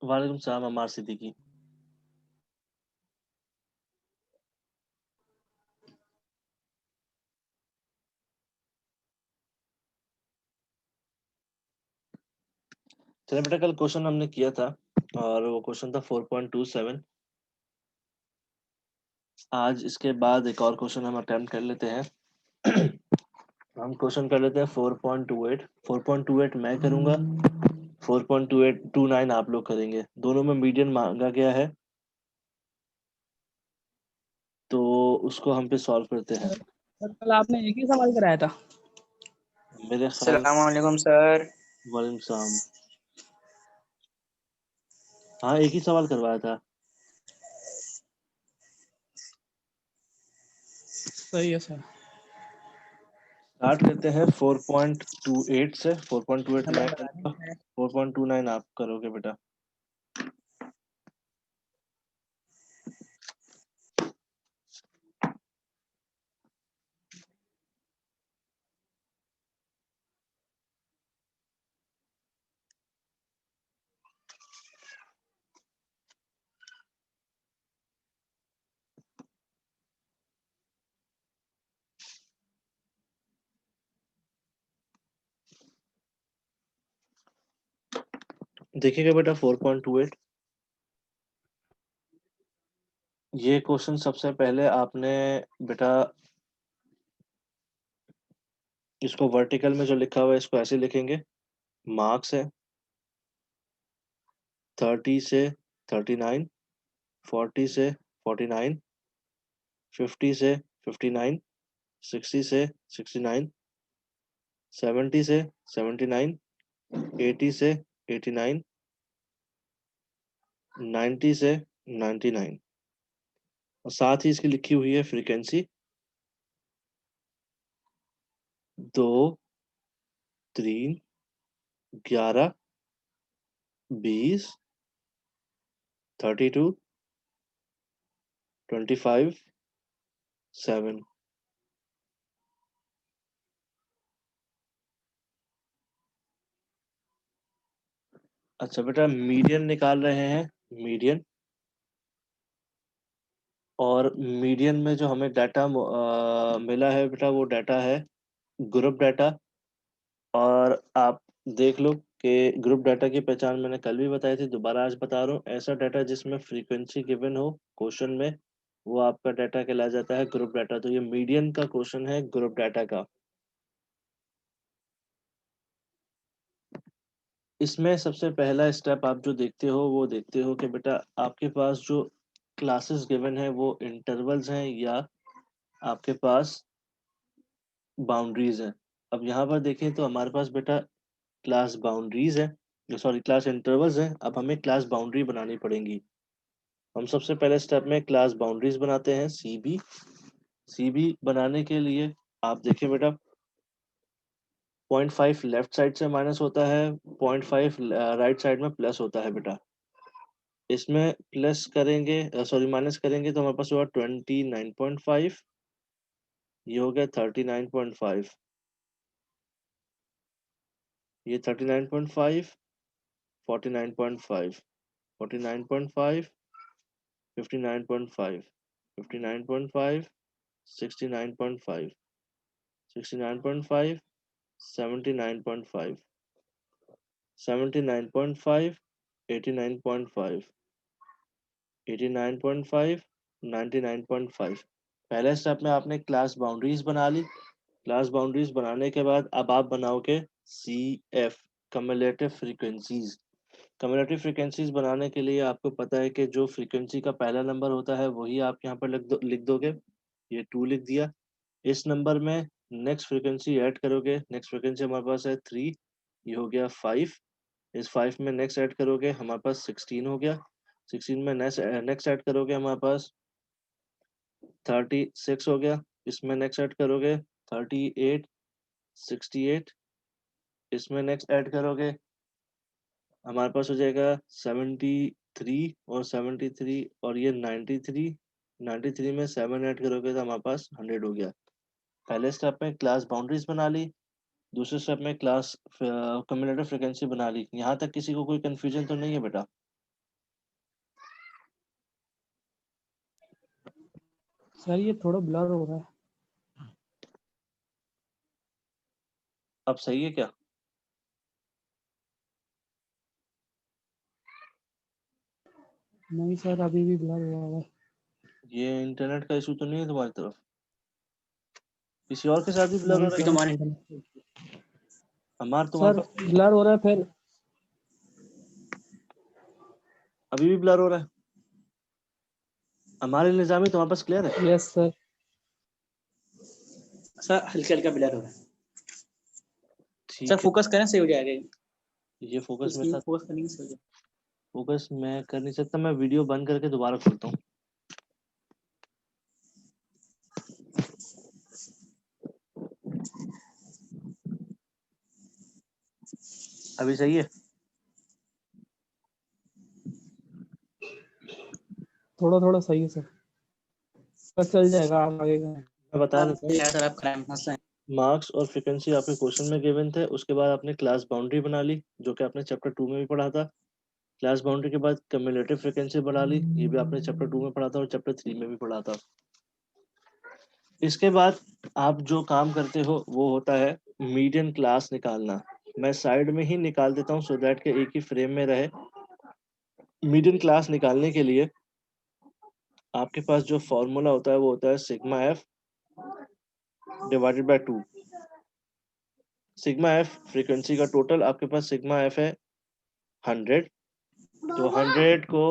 वालेकुम सलाम अम्मार सिद्दीकी। चलिए बेटा, कल क्वेश्चन हमने किया था और वो क्वेश्चन था 4.27। आज इसके बाद एक और क्वेश्चन हम अटेम्प्ट कर लेते हैं। हम क्वेश्चन कर लेते हैं 4.28। 4.28 मैं करूंगा, 4.2829 आप लोग करेंगे। दोनों में मीडियन मांगा गया है, तो उसको हम पे सॉल्व करते हैं। सर कल आपने एक ही सवाल कराया था। मेरे ख्याल। अस्सलाम वालेकुम सर। वालेकुम सलाम। हाँ, एक ही सवाल करवाया था। सही है सर। स्टार्ट करते हैं 4.28 से। 4.28 हेलो मैं लगा करूंगा, दी। 4.29 आप करोगे बेटा। देखिएगा बेटा 4.28। ये क्वेश्चन सबसे पहले आपने बेटा इसको वर्टिकल में जो लिखा हुआ है इसको ऐसे लिखेंगे। मार्क्स है 30 से 39, 40 से 49, 50 से 59, 60 से 69, 70 से 79, 80 से 89, 90 से 99। और साथ ही इसकी लिखी हुई है फ्रीक्वेंसी 2, 3, 11, 20, 32, 25, 7। अच्छा बेटा, मीडियन निकाल रहे हैं। मीडियन, और मीडियन में जो हमें डाटा मिला है बेटा, वो डाटा है ग्रुप डाटा। और आप देख लो कि ग्रुप डाटा की पहचान मैंने कल भी बताई थी, दोबारा आज बता रहा हूँ। ऐसा डाटा जिसमें फ्रीक्वेंसी गिवन हो क्वेश्चन में, वो आपका डाटा कहला जाता है ग्रुप डाटा। तो ये मीडियन का क्वेश्चन है ग्रुप डाटा का। इसमें सबसे पहला स्टेप आप जो देखते हो वो देखते हो कि बेटा आपके पास जो क्लासेस गिवन है वो इंटरवल्स हैं या आपके पास बाउंड्रीज हैं। अब यहाँ पर देखें तो हमारे पास बेटा क्लास बाउंड्रीज है, जो सॉरी क्लास इंटरवल्स हैं। अब हमें क्लास बाउंड्री बनानी पड़ेंगी। हम सबसे पहले स्टेप में क्लास बाउंड्रीज बनाते हैं, सीबी। सीबी बनाने के लिए आप देखिए बेटा, 0.5 लेफ्ट साइड से माइनस होता है, 0.5 राइट साइड में प्लस होता है बेटा। इसमें प्लस करेंगे, सॉरी माइनस करेंगे तो हमारे पास होगा 29.5। ये हो गया 39.5। ये 39.5, 49.5, 49.5, 59.5, 59.5, 69.5, 69.5, 79.5, 79.5, 89.5, 89.5, 99.5। पहले स्टेप में आपने क्लास बाउंड्रीज बना ली। क्लास बाउंड्रीज बनाने के बाद अब आप बनाओगे C F, cumulative frequencies. Cumulative frequencies बनाने के लिए आपको पता है कि जो फ्रीक्वेंसी का पहला नंबर होता है वही आप यहाँ पर लिख दोगे। ये 2 लिख दिया। इस नंबर में नेक्स्ट फ्रीक्वेंसी ऐड करोगे। नेक्स्ट फ्रीक्वेंसी हमारे पास है 3, ये हो गया 5। इस 5 में नेक्स्ट ऐड करोगे हमारे पास 16 हो गया। 16 में नेक्स्ट नेक्स्ट ऐड करोगे हमारे पास 36 हो गया। इसमें नेक्स्ट ऐड करोगे 38, 68। इसमें नेक्स्ट ऐड करोगे हमारे पास हो जाएगा 73 और 73, और ये 93। 93 में 7 ऐड करोगे तो हमारे पास 100 हो गया। पहले स्टेप में क्लास बाउंड्रीज बना ली, दूसरे स्टेप में क्लास कम्युलेटिव फ्रीक्वेंसी बना ली। यहाँ तक किसी को कोई कंफ्यूजन तो नहीं है बेटा? सर ये थोड़ा ब्लर हो रहा है। अब सही है क्या? नहीं सर, अभी भी ब्लर हुआ है। ये इंटरनेट का इशू तो नहीं है तुम्हारी तरफ? किसी और के साथ भी ब्लर हो नहीं रहा है सर, क्या? तुम्हारे इंटरनेट हमारा तुम्हारे सर पास ब्लर हो रहा है फिर। अभी भी ब्लर हो रहा है। हमारे निजामी तुम्हारे पास क्लियर है? Yes sir. सर हल्का हल्का ब्लर हो रहा है। ठीक सर है। फोकस करें सही हो जाएगा। ये फोकस मेरे इसमें साथ फोकस करने से हो जाएगा। फोकस मैं कर नहीं सकता, मैं वीडियो बंद करके दोबारा खोलता हूँ। अभी सही है? थोड़ा थोड़ा सही है सर, बस चल जाएगा, आप आगे का। मैं बता देता हूँ। सर आप खराब मसला है। मार्क्स और फ्रिक्वेंसी आपके क्वेश्चन में गिवन थे, उसके बाद आपने क्लास बाउंड्री बना ली जो कि आपने चैप्टर 2 में भी पढ़ा था। क्लास बाउंड्री के बाद कम्युलेटिव फ्रिक्वेंसी बना ली, ये भी आपने चैप्टर 2 में पढ़ा था और चैप्टर 3 में भी पढ़ा था। इसके बाद आप जो काम करते हो वो होता है मीडियन क्लास निकालना। मैं साइड में ही निकाल देता हूँ सो दैट के एक ही फ्रेम में रहे। मीडियन क्लास निकालने के लिए आपके पास जो फॉर्मूला होता है वो होता है sigma F divided by 2। Sigma F frequency का टोटल, आपके पास सिग्मा एफ है 100, तो 100 को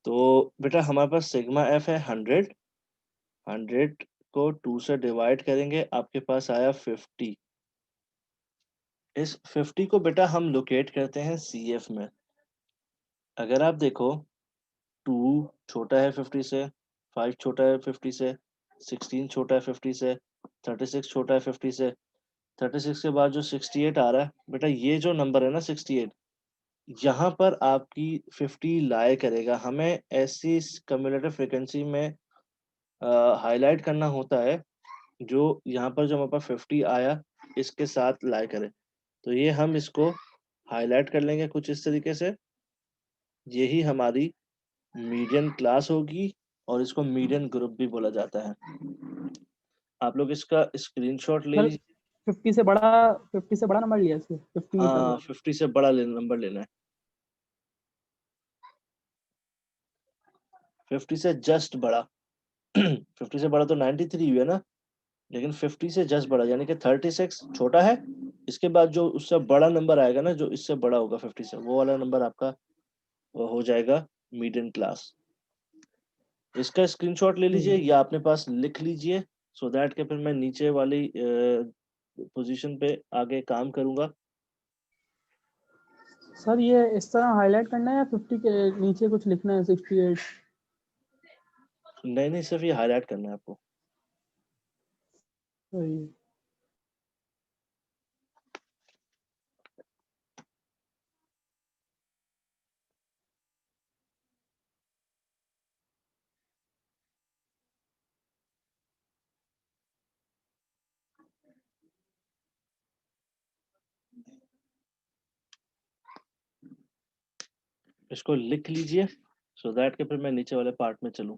तो बेटा हमारे पास सिग्मा एफ है 100, 100 को 2 से डिवाइड करेंगे, आपके पास आया 50। इस 50 को बेटा हम लोकेट करते हैं सी एफ में। अगर आप देखो 2 छोटा है 50 से, 5 छोटा है 50 से, 16 छोटा है 50 से, 36 छोटा है 50 से, 36 के बाद जो 68 आ रहा है बेटा, ये जो नंबर है ना 68, यहाँ पर आपकी 50 लाई करेगा। हमें ऐसी कम्युलेटिव फ्रिक्वेंसी में हाईलाइट करना होता है जो यहाँ पर जो हमारे पास 50 आया इसके साथ लाई करे। तो ये हम इसको हाईलाइट कर लेंगे कुछ इस तरीके से। यही हमारी मीडियन क्लास होगी और इसको मीडियन ग्रुप भी बोला जाता है। आप लोग इसका स्क्रीनशॉट ले सर लीजिए। 50 से बड़ा नंबर लिया इसको, 50 की हाँ, तरह। 50 से बड़ा नंबर लेना है। 50 से जस्ट बड़ा 50 से बड़ा तो 93 हुआ ना, लेकिन 50 से जस्ट बड़ा यानी कि 36 छोटा है। इसके बाद जो उससे बड़ा नंबर आएगा ना, जो इससे बड़ा होगा 50 से, वो वाला नंबर आपका वो हो जाएगा मीडियन क्लास। इसका स्क्रीनशॉट ले लीजिए या अपने पास लिख लीजिए सो दैट के फिर मैं नीचे वाली पोजीशन पे आगे काम करूंगा। सर ये इस तरह हाईलाइट करना है या 50 के नीचे कुछ लिखना है, 68? नहीं नहीं, सिर्फ ये हाईलाइट करना है आपको। सही है। इसको लिख लीजिए सो दैट के फिर मैं नीचे वाले पार्ट में चलूं।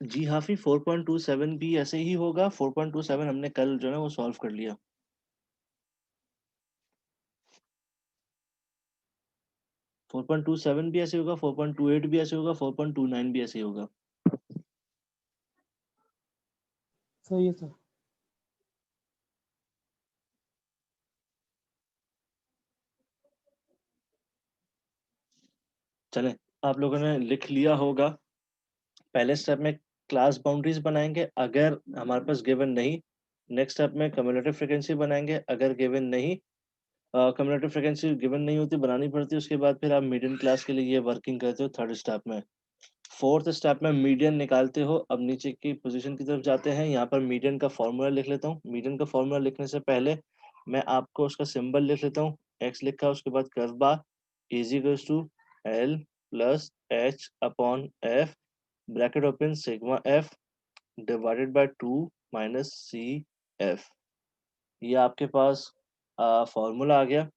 जी हाफी 4.27 भी ऐसे ही होगा। 4.27 हमने कल जो है वो सॉल्व कर लिया। 4.27 भी ऐसे होगा, 4.28 भी ऐसे होगा, 4.29 भी ऐसे ही होगा। सही है सर। चले, आप लोगों ने लिख लिया होगा। पहले स्टेप में क्लास बाउंड्रीज बनाएंगे, अगर हमारे पास गिवन नहीं। नेक्स्ट स्टेप में कम्युलेटिव फ्रीक्वेंसी बनाएंगे, अगर गिवन नहीं, कम्युलेटिव फ्रीक्वेंसी गिवन नहीं होती, बनानी पड़ती है। उसके बाद फिर आप मीडियन क्लास के लिए ये वर्किंग करते हो थर्ड स्टेप में। फोर्थ स्टेप में मीडियन निकालते हो। अब नीचे की पोजीशन की तरफ जाते हैं। यहाँ पर मीडियन का फॉर्मूला लिख लेता हूँ। मीडियन का फॉर्मूला लिखने से पहले मैं आपको उसका सिंबल लिख लेता हूँ। एक्स लिखा, उसके बाद curve bar is equals to L plus H upon F, bracket open, sigma F divided by 2 minus C F. ये आपके पास फॉर्मूला आ गया।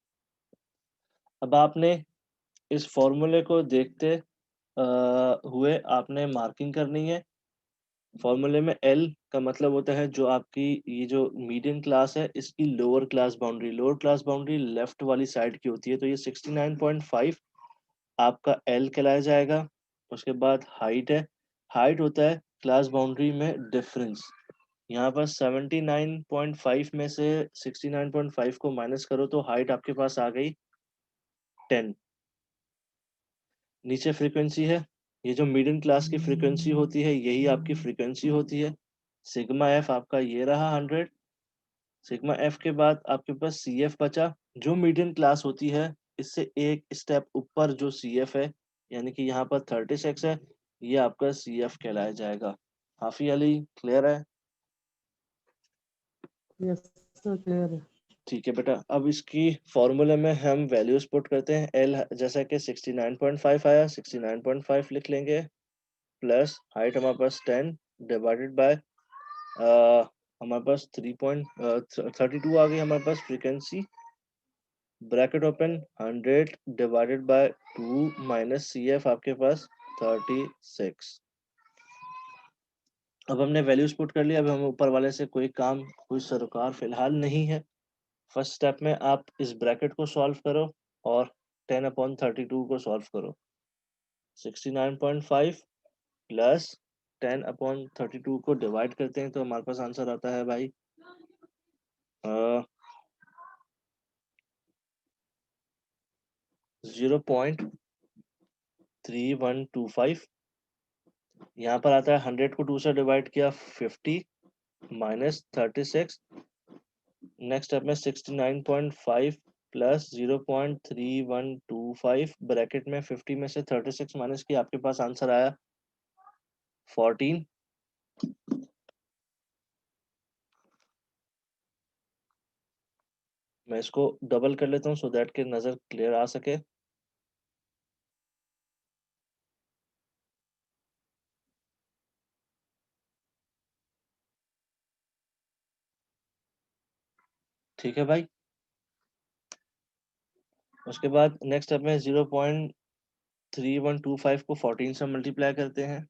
अब आपने इस फॉर्मूले को देखते हुए आपने मार्किंग करनी है। फॉर्मूले में एल का मतलब होता है जो आपकी ये जो मीडियन क्लास है इसकी lower class boundary. Lower class boundary left वाली साइड की होती है, तो ये 69.5 आपका एल कहलाया जाएगा। उसके बाद हाइट है। हाइट होता है क्लास बाउंड्री में डिफरेंस। यहाँ पर 79.5 में से 69.5 को माइनस करो तो हाइट आपके पास आ गई 10। नीचे फ्रीक्वेंसी है। ये जो मिडिल क्लास की फ्रीक्वेंसी होती है यही आपकी फ्रीक्वेंसी होती है। सिग्मा एफ आपका ये रहा 100। सिग्मा एफ के बाद आपके पास सी एफ बचा, जो मीडियम क्लास होती है इससे एक स्टेप ऊपर जो सी एफ है, यानी कि यहाँ पर 36 है, ये आपका सी एफ कहलाया जाएगा। हाफी अली क्लियर है? यस सर, क्लियर है। ठीक है बेटा, अब इसकी फॉर्मूले में हम वैल्यूज पुट करते हैं। एल जैसा कि 69.5 आया, 69.5 लिख लेंगे, प्लस हाइट हमारे पास 10 डिवाइडेड बाय हमारे पास 3.32 आ गई हमारे पास frequency, bracket open 100 divided by 2 minus C F आपके पास 36। अब हमने वैल्यूज पुट कर लिया। अब हम ऊपर वाले से कोई काम, कोई सरोकार फिलहाल नहीं है। फर्स्ट स्टेप में आप इस ब्रैकेट को सॉल्व करो और 10/32 को सॉल्व करो। 69.5 प्लस 10/32 को डिवाइड करते हैं तो हमारे पास आंसर आता है भाई 0.3125। यहाँ पर आता है 100 को 2 से डिवाइड किया 50 माइनस 36। नेक्स्ट स्टेप में 69.5 प्लस 0.3125 ब्रैकेट में 50 में से 36 माइनस किया, आपके पास आंसर आया 14। मैं इसको डबल कर लेता हूँ सो दैट के नजर क्लियर आ सके। ठीक है भाई। उसके बाद नेक्स्ट स्टेप में 0.3125 को 14 से मल्टीप्लाई करते हैं।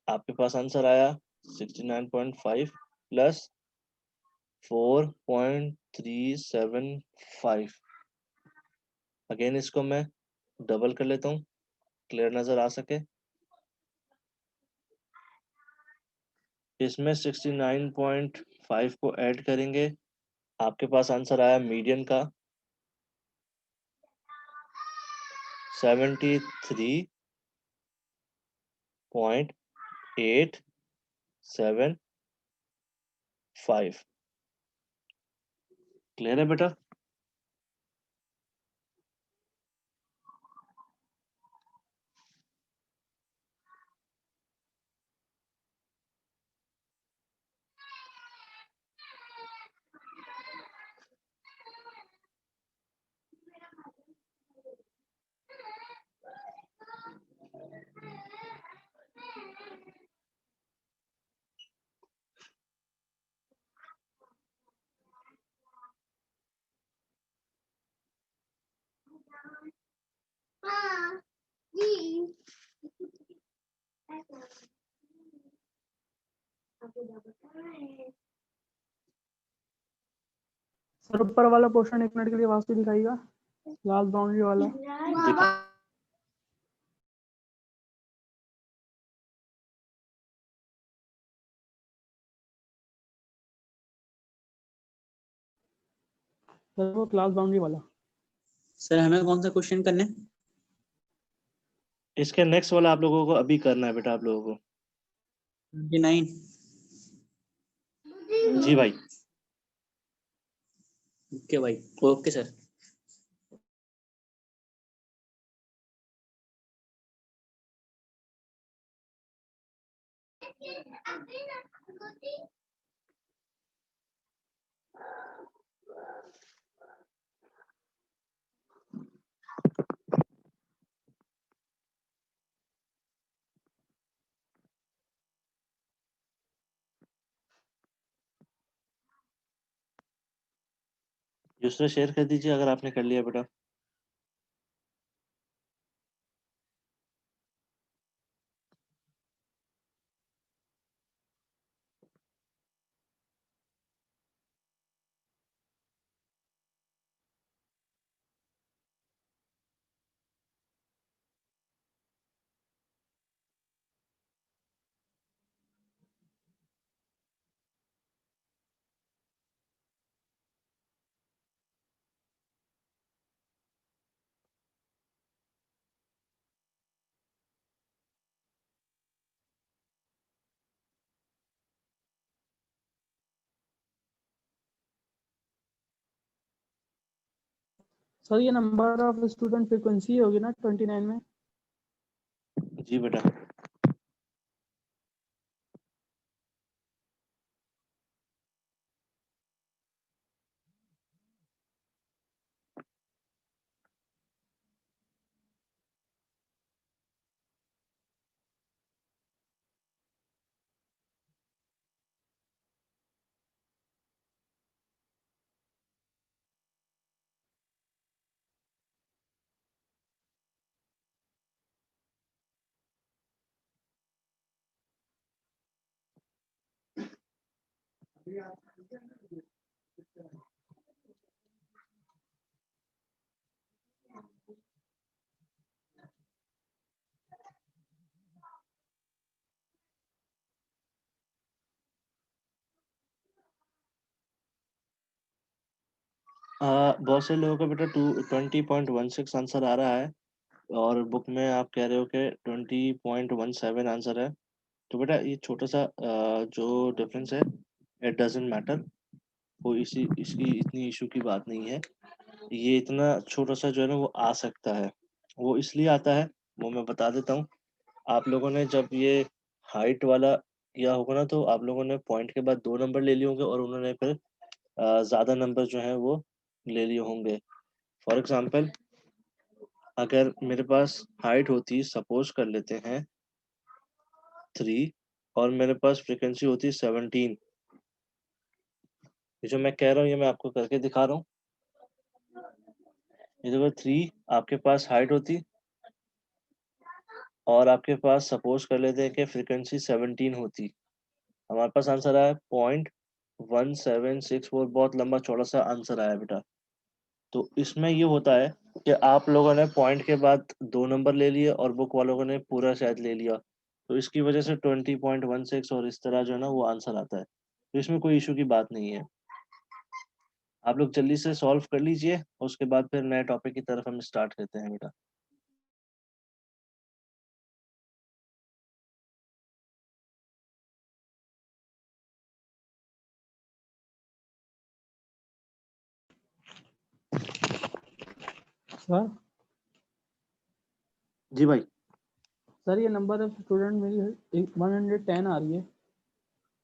आपके पास आंसर आया 69.5 प्लस 4.375। अगेन इसको मैं डबल कर लेता हूँ, क्लियर नजर आ सके। इसमें 69.5 को ऐड करेंगे, आपके पास आंसर आया मीडियन का 73.875। क्लियर है बेटा? सर ऊपर वाला पोर्शन 1 मिनट के लिए वापस दिखाइएगा, लास्ट बाउंड्री वाला। दिखा सर वो क्लास बाउंड्री वाला। सर हमें कौन सा क्वेश्चन करने हैं? इसके नेक्स्ट वाला आप लोगों को अभी करना है बेटा, आप लोगों को। 29। जी भाई। ओके भाई, ओके सर। दूसरा शेयर कर दीजिए अगर आपने कर लिया बेटा। सर ये नंबर ऑफ स्टूडेंट फ्रीक्वेंसी होगी ना 29 में? जी बेटा। बहुत से लोगों का बेटा 20.16 आंसर आ रहा है, और बुक में आप कह रहे हो कि 20.17 आंसर है। तो बेटा ये छोटा सा जो डिफरेंस है, इट डजेंट मैटर। वो इसी इसकी इतनी इशू की बात नहीं है। ये इतना छोटा सा जो है ना वो आ सकता है। वो इसलिए आता है, वो मैं बता देता हूँ। आप लोगों ने जब ये हाइट वाला किया होगा ना, तो आप लोगों ने पॉइंट के बाद 2 नंबर ले लिए होंगे, और उन्होंने फिर ज़्यादा नंबर जो है वो ले लिए होंगे। फॉर एग्जाम्पल, अगर मेरे पास हाइट होती, सपोज कर लेते हैं 3, और मेरे पास फ्रीक्वेंसी होती 17। ये जो मैं कह रहा हूँ ये मैं आपको करके दिखा रहा हूँ। ये देखो 3 आपके पास हाइट होती, और आपके पास सपोज कर लेते हैं कि फ्रीक्वेंसी 17 होती। हमारे पास आंसर आया 0.1764। बहुत लंबा चौड़ा सा आंसर आया बेटा। तो इसमें ये होता है कि आप लोगों ने पॉइंट के बाद 2 नंबर ले लिए, और बुक वालों ने पूरा शायद ले लिया। तो इसकी वजह से 20.16 और इस तरह जो है ना वो आंसर आता है। तो इसमें कोई इशू की बात नहीं है। आप लोग जल्दी से सॉल्व कर लीजिए, और उसके बाद फिर नए टॉपिक की तरफ हम स्टार्ट करते हैं बेटा। सर जी भाई। सर ये नंबर ऑफ स्टूडेंट मेरी 110 आ रही है।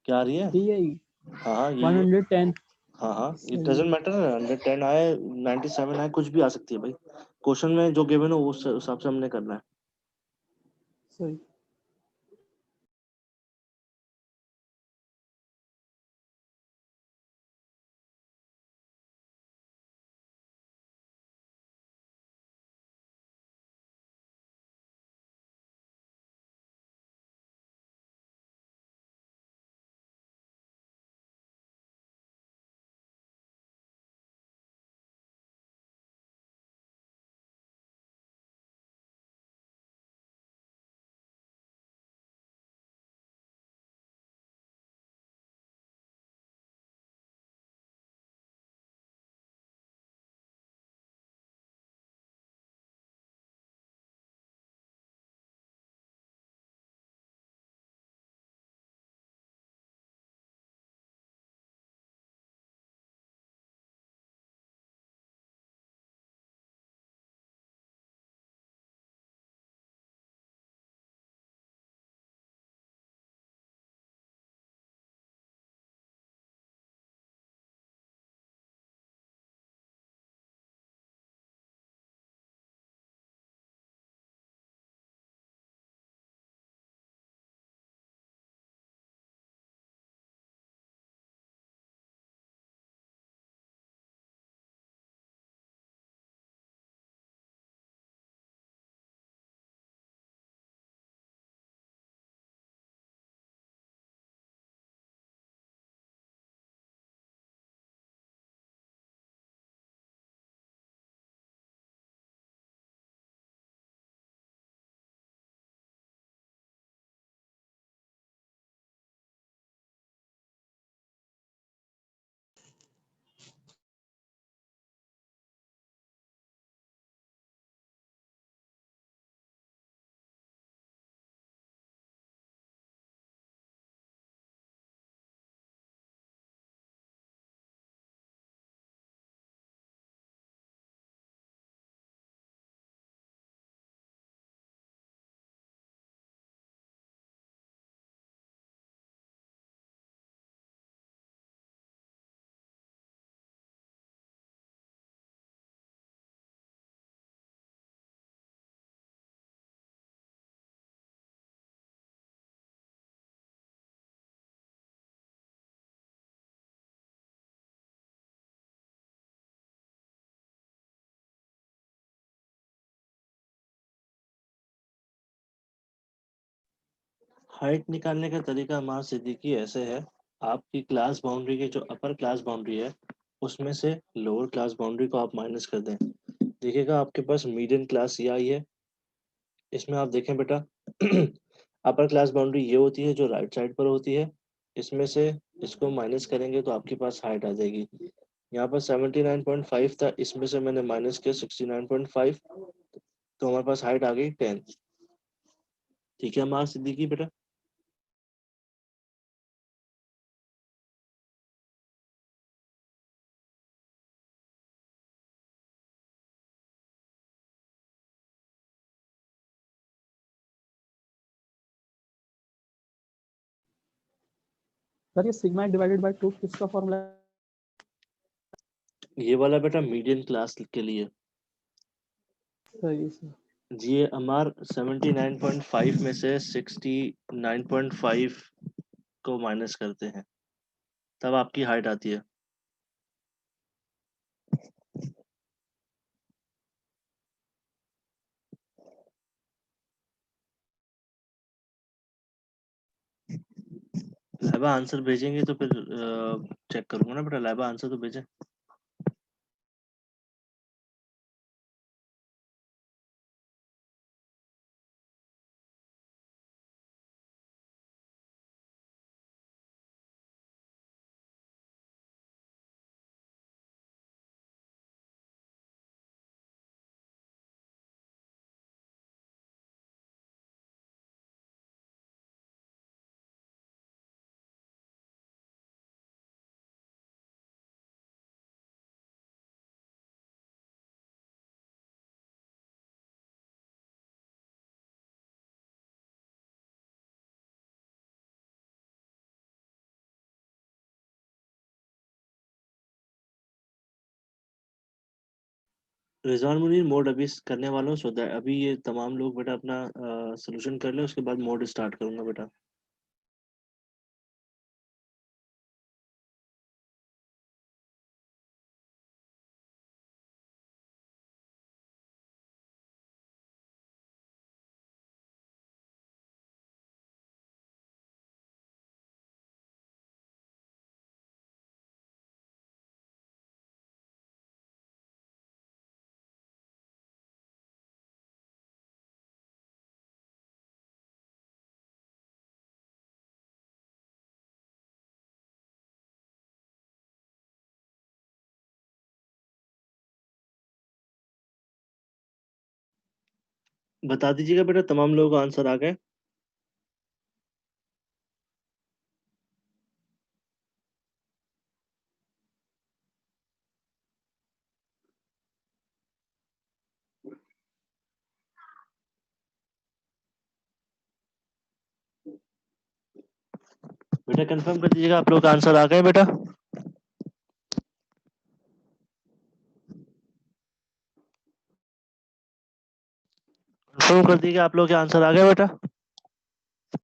क्या आ रही है? ठीक है, हाँ हाँ यही है। 110। हाँ हाँ, इट सही डजेंट मैटर। 110 आए, 97 आए, कुछ भी आ सकती है भाई। क्वेश्चन में जो गिवन हो उस हिसाब से हमने करना है। सही। हाइट निकालने का तरीका माँ सिद्दीकी ऐसे है, आपकी क्लास बाउंड्री की जो अपर क्लास बाउंड्री है उसमें से लोअर क्लास बाउंड्री को आप माइनस कर दें। देखिएगा आपके पास मीडियन क्लास ये आई है, इसमें आप देखें बेटा अपर क्लास बाउंड्री ये होती है जो राइट साइड पर होती है, इसमें से इसको माइनस करेंगे तो आपके पास हाइट आ जाएगी। यहाँ पर 79.5 था, इसमें से मैंने माइनस किया 69.5, तो हमारे पास हाइट आ गई 10। ठीक है हमारा सिद्दीकी बेटा। सर ये सिग्मा डिवाइडेड बाय 2 किसका फॉर्मूला है? ये वाला बेटा मीडियन क्लास के लिए सही सर। जी, ये हमार 79.5 में से 69.5 को माइनस करते हैं तब आपकी हाइट आती है। लाइबा आंसर भेजेंगे तो फिर चेक करूंगा ना बेटा, लाइबा आंसर तो भेजें। रिजवान मुनीर मोड अभी करने वाला हूँ, सो दैट अभी ये तमाम लोग बेटा अपना सोल्यूशन कर ले, उसके बाद मोड स्टार्ट करूंगा बेटा। बता दीजिएगा बेटा तमाम लोगों का आंसर आ गए। बेटा कंफर्म कर दीजिएगा आप लोग का आंसर आ गए बेटा। कंफर्म कर दीजिएगा आप लोग के आंसर आ गए बेटा।